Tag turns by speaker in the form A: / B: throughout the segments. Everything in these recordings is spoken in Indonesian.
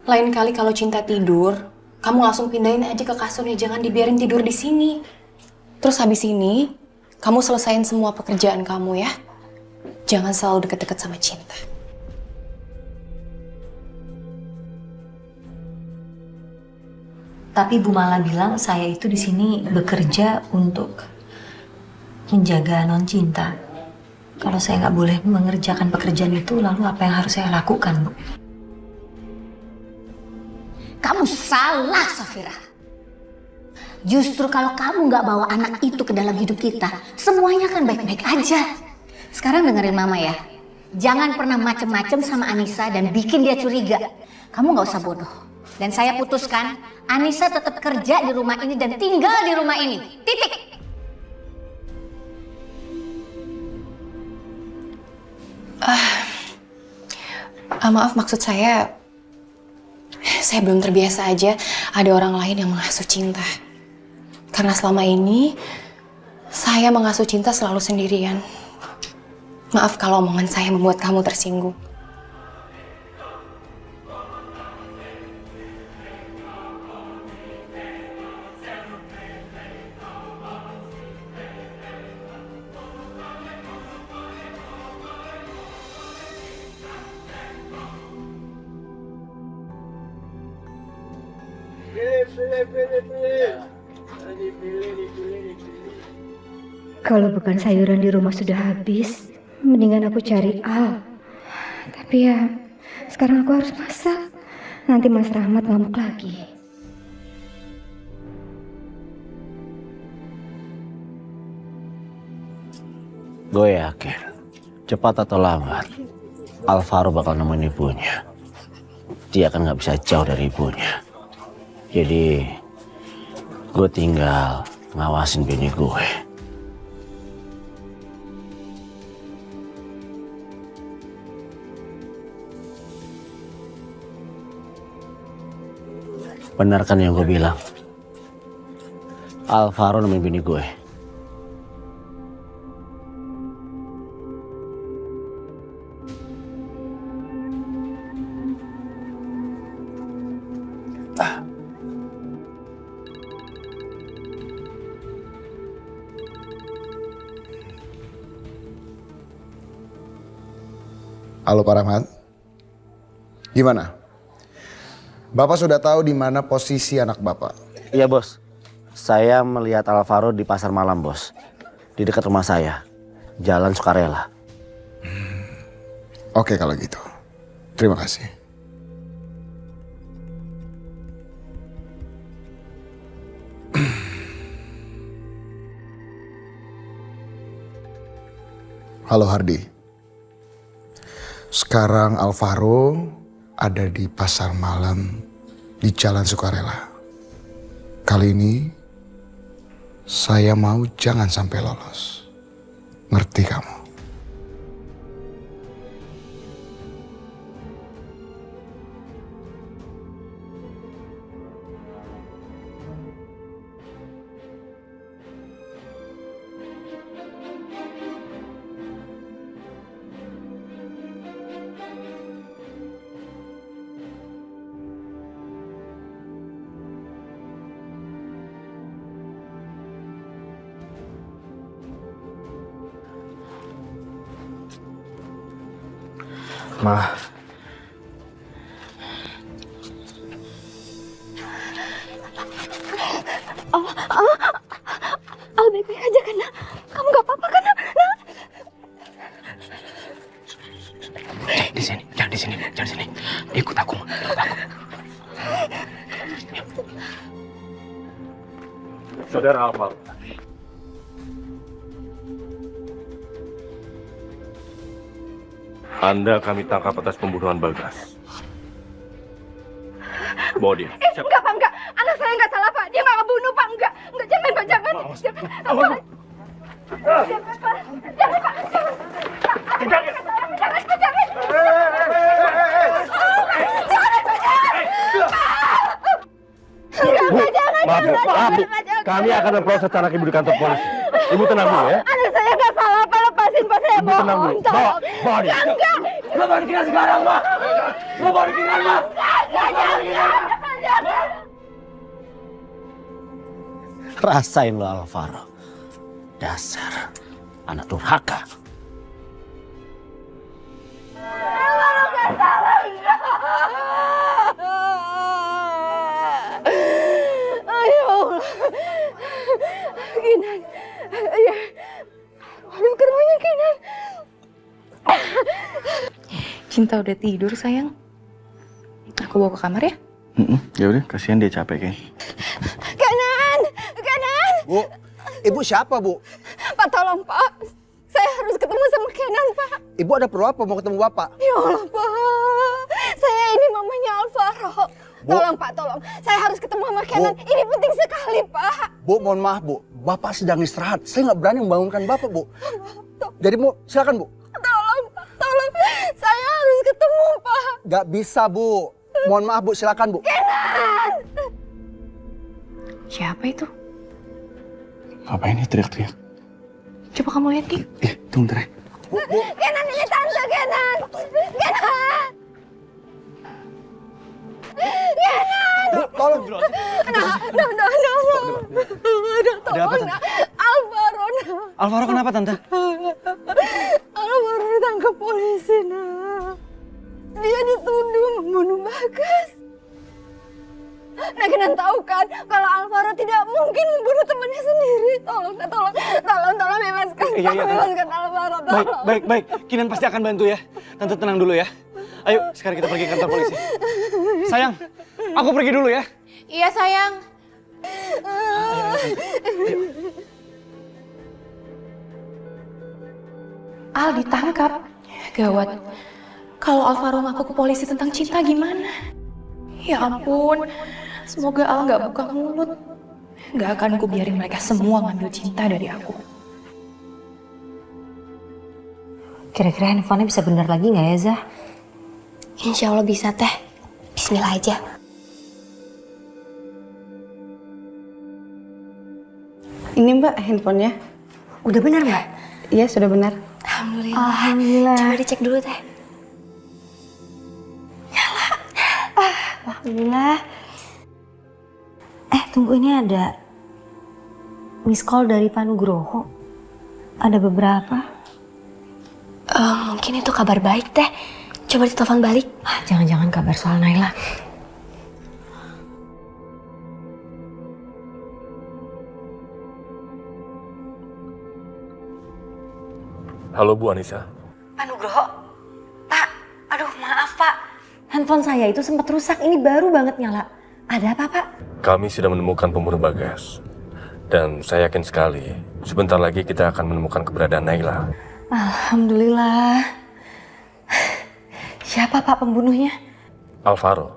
A: Lain kali kalau Cinta tidur, kamu langsung pindahin aja ke kasurnya, jangan dibiarin tidur di sini. Terus habis ini, kamu selesain semua pekerjaan kamu ya. Jangan selalu deket-deket sama Cinta.
B: Tapi Bu Mala bilang saya itu di sini bekerja untuk menjaga non Cinta. Kalau saya nggak boleh mengerjakan pekerjaan itu, lalu apa yang harus saya lakukan, Bu?
C: Kamu salah, Safira. Justru kalau kamu nggak bawa anak itu ke dalam hidup kita, semuanya kan baik-baik aja. Sekarang dengerin Mama ya. Jangan pernah macem-macem sama Anissa dan bikin dia curiga. Kamu nggak usah bodoh. Dan saya putuskan, Anissa tetap kerja di rumah ini dan tinggal di rumah ini. Titik.
A: Maaf, maksud saya belum terbiasa aja ada orang lain yang mengasuh Cinta. Karena selama ini, saya mengasuh Cinta selalu sendirian. Maaf kalau omongan saya membuat kamu tersinggung.
D: Kalau bukan sayuran di rumah sudah habis, mendingan aku cari Al. Tapi ya, sekarang aku harus masak. Nanti Mas Rahmat ngamuk lagi.
E: Gue yakin, cepat atau lambat, Alvaro bakal nemuin ibunya. Dia kan nggak bisa jauh dari ibunya. Jadi, gue tinggal ngawasin bini gue. Benar kan yang gue bilang? Alvaro nemuin bini gue.
F: Halo Pak Rahmat, gimana? Bapak sudah tahu di mana posisi anak Bapak?
E: Iya bos, saya melihat Alvaro di pasar malam bos, di dekat rumah saya, Jalan Sukarela.
F: Oke kalau gitu, terima kasih. Halo Hardi. Sekarang Alvaro ada di pasar malam di Jalan Sukarela. Kali ini saya mau jangan sampai lolos. Ngerti kamu?
E: Ma.
D: Al baik-baik aja kan, Nak? Kamu gak apa-apa kan, Nak?
G: Di sini, jangan di sini, jangan di sini. Ikut aku, ikut aku.
H: Saudara Alvaro. Anda kami tangkap atas pembunuhan Bagas. Bawa dia.
D: Enggak, Pak, enggak. Anak saya enggak salah, Pak. Dia enggak ngebunuh, Pak. Enggak, jangan, Pak, jangan. Jangan, Pak. Jangan, Pak. Jangan, Pak. Jangan, Pak, jangan.
H: Maaf, Bu. Kami akan memproses anak Ibu di kantor polisi. Ibu tenang dulu ya.
D: Anak saya enggak salah, Pak. Lepasin, Pak. Saya
H: Ibu tenang dulu.
D: bohong.
H: Bawa dia.
D: Enggak.
G: Lo bawa di sekarang, Ma. Lo bawa di sekarang, Ma.
E: Rasain lo Alvaro. Dasar anak durhaka.
D: Kinan, ya, harus ke rumahnya Kinan.
A: Cinta udah tidur sayang. Aku bawa ke kamar ya.
G: Ya udah, kasihan dia capek kayaknya.
D: Kinan,
I: Bu, ibu siapa, Bu?
D: Pak tolong Pak, saya harus ketemu sama Kenan Pak.
I: Ibu ada perlu apa mau ketemu Bapak?
D: Ya Allah Pak, saya ini mamanya Alvaro.
I: Bu.
D: Tolong Pak, tolong. Saya harus ketemu sama Kenan.
I: Bu.
D: Ini penting sekali Pak.
I: Bu, mohon maaf, Bu. Bapak sedang istirahat. Saya nggak berani membangunkan Bapak, Bu. Jadi, Bu, silakan, Bu.
D: Tolong Pak, tolong. Saya harus ketemu Pak.
I: Nggak bisa, Bu. Mohon maaf, Bu. Silakan, Bu.
D: Kenan!
A: Siapa itu?
G: Apa ini teriak-teriak?
A: Coba kamu lihat Ki.
G: Tunggu bentar ya.
I: Bu, Bu.
D: Kenan ini tante Kenan. Kenan!
I: Bu, tolong.
D: No. Ada apa, Tante? Alvaro,
G: Alvaro kenapa, Tante?
D: Alvaro ditangkap polisi, nah. Dia dituduh membunuh Bagas. Nah, Kenan tahu kan kalau Alvaro tidak mungkin membunuh temannya sendiri. Tolong bebaskan.
G: Iya,
D: Bebaskan Alvaro, tolong.
G: Baik. Kinan pasti akan bantu ya. Tante tenang dulu ya. Ayo, sekarang kita pergi ke kantor polisi. Sayang, aku pergi dulu ya.
A: Iya sayang. Al ditangkap. Gawat. Kalau Alvaro ngaku ke polisi tentang cinta gimana? Ya ampun. Semoga Al nggak buka mulut. Nggak akan ku biarin mereka semua ngambil cinta dari aku.
B: Kira-kira handphonenya bisa bener lagi nggak ya, Zah?
A: Insya Allah bisa teh. Bismillah aja.
J: Ini Mbak handphonenya.
B: Udah bener nggak?
J: Iya sudah benar.
B: Alhamdulillah.
A: Coba dicek dulu teh.
B: Alhamdulillah. Tunggu, ini ada miss call dari Pak Nugroho. Ada beberapa.
A: Mungkin itu kabar baik teh. Coba ditelepon balik.
B: Jangan-jangan kabar soal Naila.
H: Halo Bu Anissa.
B: Pak Nugroho. Pak, aduh maaf Pak. Handphone saya itu sempat rusak, ini baru banget nyala. Ada apa Pak?
H: Kami sudah menemukan pembunuh Bagas. Dan saya yakin sekali, sebentar lagi kita akan menemukan keberadaan Naila.
B: Alhamdulillah. Siapa Pak pembunuhnya?
H: Alvaro.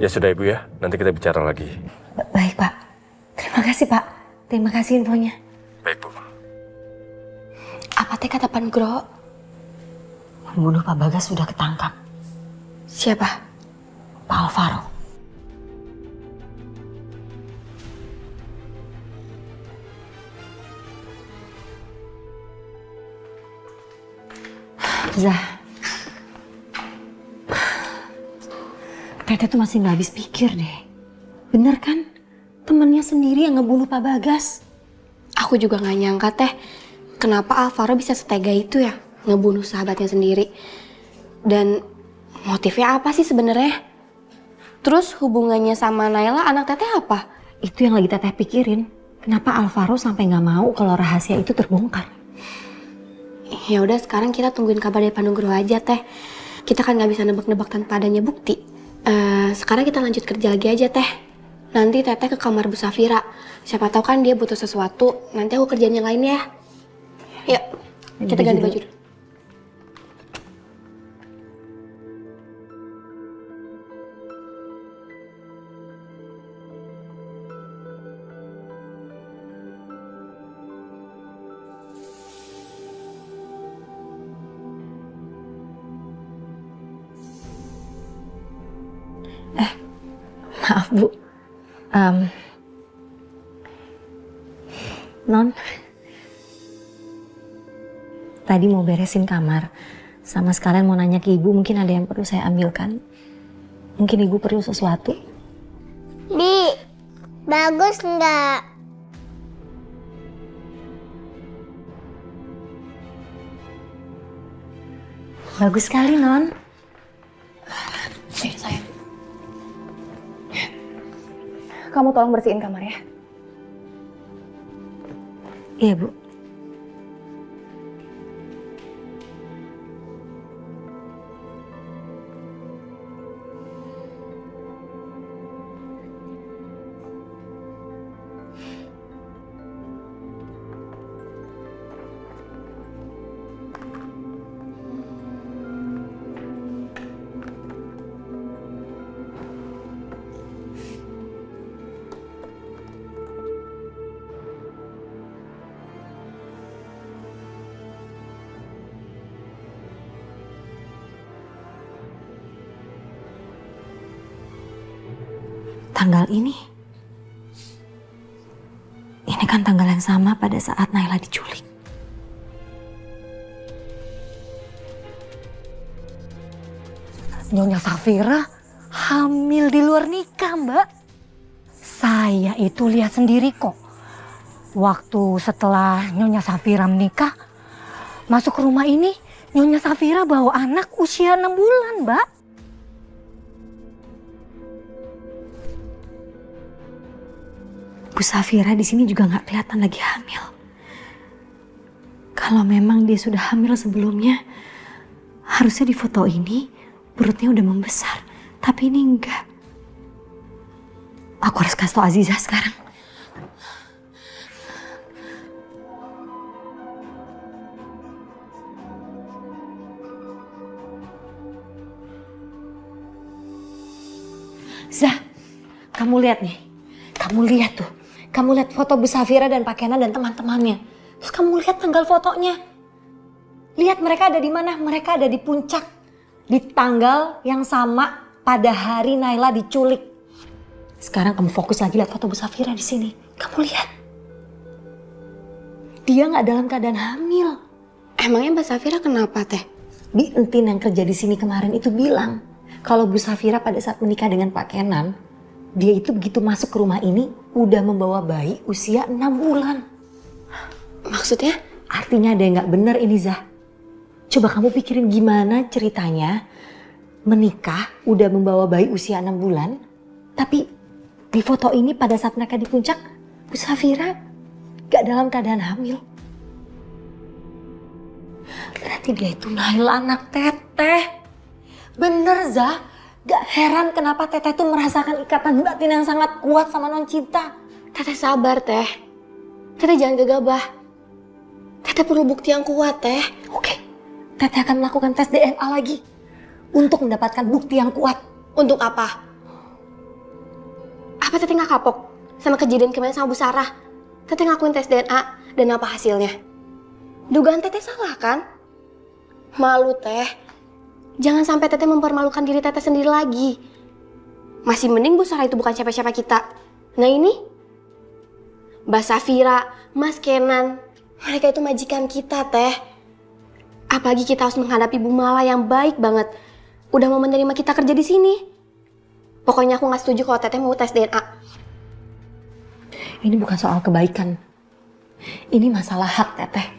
H: Ya sudah Ibu ya, nanti kita bicara lagi.
B: Baik Pak. Terima kasih Pak. Terima kasih infonya.
H: Baik Bu.
A: Apa teh kata Pak Nugroho?
B: Pembunuh Pak Bagas sudah ketangkap.
A: Siapa?
B: Pak Alvaro. Zah, Tete tuh masih nggak habis pikir deh. Bener kan? Temennya sendiri yang ngebunuh Pak Bagas.
A: Aku juga nggak nyangka teh. Kenapa Alvaro bisa setega itu ya? Ngebunuh sahabatnya sendiri. Dan motifnya apa sih sebenarnya? Terus hubungannya sama Naila anak Teteh apa?
B: Itu yang lagi Teteh pikirin. Kenapa Alvaro sampai nggak mau kalau rahasia itu terbongkar?
A: Ya udah sekarang kita tungguin kabar dari Pak Nugroho aja teh. Kita kan nggak bisa nebak-nebak tanpa adanya bukti. Sekarang kita lanjut kerja lagi aja teh. Nanti Teteh ke kamar Bu Safira. Siapa tahu kan dia butuh sesuatu. Nanti aku kerjain yang lain ya. Yuk, kita ganti baju dulu.
B: Maaf Bu, Non, tadi mau beresin kamar. Sama sekalian mau nanya ke ibu, mungkin ada yang perlu saya ambilkan. Mungkin ibu perlu sesuatu.
K: Bi, bagus nggak?
B: Bagus sekali, Non.
A: Sayang. Kamu tolong bersihin kamar ya.
B: Iya, Bu. Tanggal ini kan tanggal yang sama pada saat Naila diculik.
C: Nyonya Safira hamil di luar nikah, Mbak. Saya itu lihat sendiri kok. Waktu setelah Nyonya Safira menikah, masuk ke rumah ini, Nyonya Safira bawa anak usia 6 bulan, Mbak.
B: Bu Safira di sini juga nggak kelihatan lagi hamil. Kalau memang dia sudah hamil sebelumnya, harusnya di foto ini perutnya udah membesar. Tapi ini enggak. Aku harus kasih tau Aziza sekarang. Zah, kamu lihat nih. Kamu lihat tuh. Kamu lihat foto Bu Safira dan Pak Kenan dan teman-temannya. Terus kamu lihat tanggal fotonya. Lihat mereka ada di mana? Mereka ada di puncak. Di tanggal yang sama pada hari Naila diculik. Sekarang kamu fokus lagi lihat foto Bu Safira di sini. Kamu lihat. Dia nggak dalam keadaan hamil.
A: Emangnya Mbak Safira kenapa teh?
B: Bi Entin yang kerja di sini kemarin itu bilang kalau Bu Safira pada saat menikah dengan Pak Kenan, dia itu begitu masuk ke rumah ini udah membawa bayi usia 6 bulan.
A: Maksudnya?
B: Artinya ada yang nggak benar ini, Zah. Coba kamu pikirin gimana ceritanya menikah udah membawa bayi usia 6 bulan, tapi di foto ini pada saat mereka di puncak, Bu Safira gak dalam keadaan hamil. Berarti dia itu Naila anak Teteh. Bener, Zah. Gak heran kenapa Teteh itu merasakan ikatan batin yang sangat kuat sama Non Cinta.
A: Teteh sabar, Teh. Teteh jangan gegabah. Teteh perlu bukti yang kuat, Teh.
B: Oke, Teteh akan melakukan tes DNA lagi untuk mendapatkan bukti yang kuat.
A: Untuk apa? Apa Teteh nggak kapok sama kejadian kemarin sama Bu Sarah? Teteh ngakuin tes DNA dan apa hasilnya? Dugaan Teteh salah kan? Malu, Teh. Jangan sampai Teteh mempermalukan diri Teteh sendiri lagi. Masih mending Bu Sarah itu bukan siapa-siapa kita. Nah ini, Mbak Safira, Mas Kenan, mereka itu majikan kita, Teh. Apalagi kita harus menghadapi Bu Mala yang baik banget. Udah mau menerima kita kerja di sini. Pokoknya aku nggak setuju kalau Teteh mau tes DNA.
B: Ini bukan soal kebaikan. Ini masalah hak Teteh.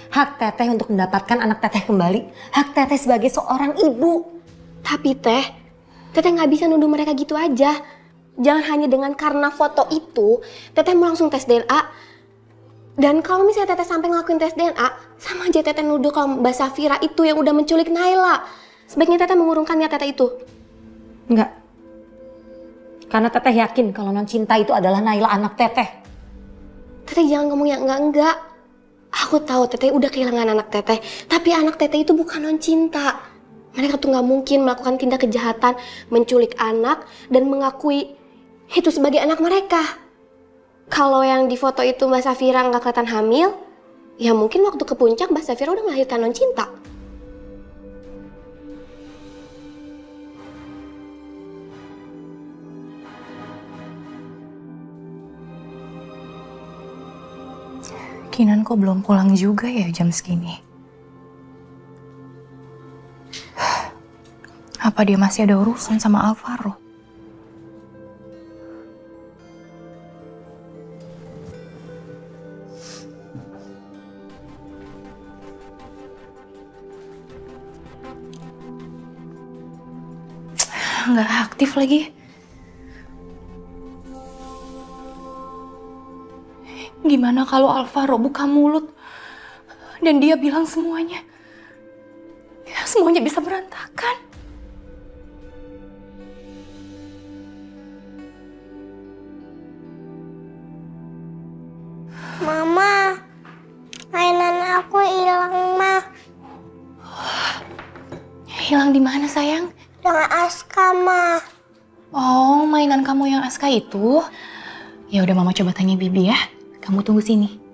B: Hak Teteh untuk mendapatkan anak Teteh kembali. Hak Teteh sebagai seorang ibu.
A: Tapi Teh, Teteh nggak bisa nuduh mereka gitu aja. Jangan hanya dengan karena foto itu, Teteh mau langsung tes DNA. Dan kalau misalnya Teteh sampai ngelakuin tes DNA, sama aja Teteh nuduh kalau Mbak Safira itu yang udah menculik Naila. Sebaiknya Teteh mengurungkan niat Teteh itu.
B: Enggak. Karena Teteh yakin kalau Non Cinta itu adalah Naila anak Teteh.
A: Teteh jangan ngomong yang enggak-enggak. Aku tahu Teteh udah kehilangan anak Teteh, tapi anak Teteh itu bukan Non Cinta. Mereka tuh nggak mungkin melakukan tindak kejahatan, menculik anak dan mengakui itu sebagai anak mereka. Kalau yang di foto itu Mbak Safira nggak kelihatan hamil, ya mungkin waktu ke puncak Mbak Safira udah melahirkan Non Cinta.
L: Kinan kok belum pulang juga ya jam segini?
A: Apa dia masih ada urusan sama Alvaro? Nggak aktif lagi. Gimana kalau Alvaro buka mulut dan dia bilang semuanya? Ya, semuanya bisa berantakan.
K: Mama, mainan aku hilang, Ma.
A: Hilang di mana, sayang?
K: Dengan Aska, Ma.
A: Oh, mainan kamu yang Aska itu? Ya udah, Mama coba tanya Bibi ya. Kamu tunggu sini.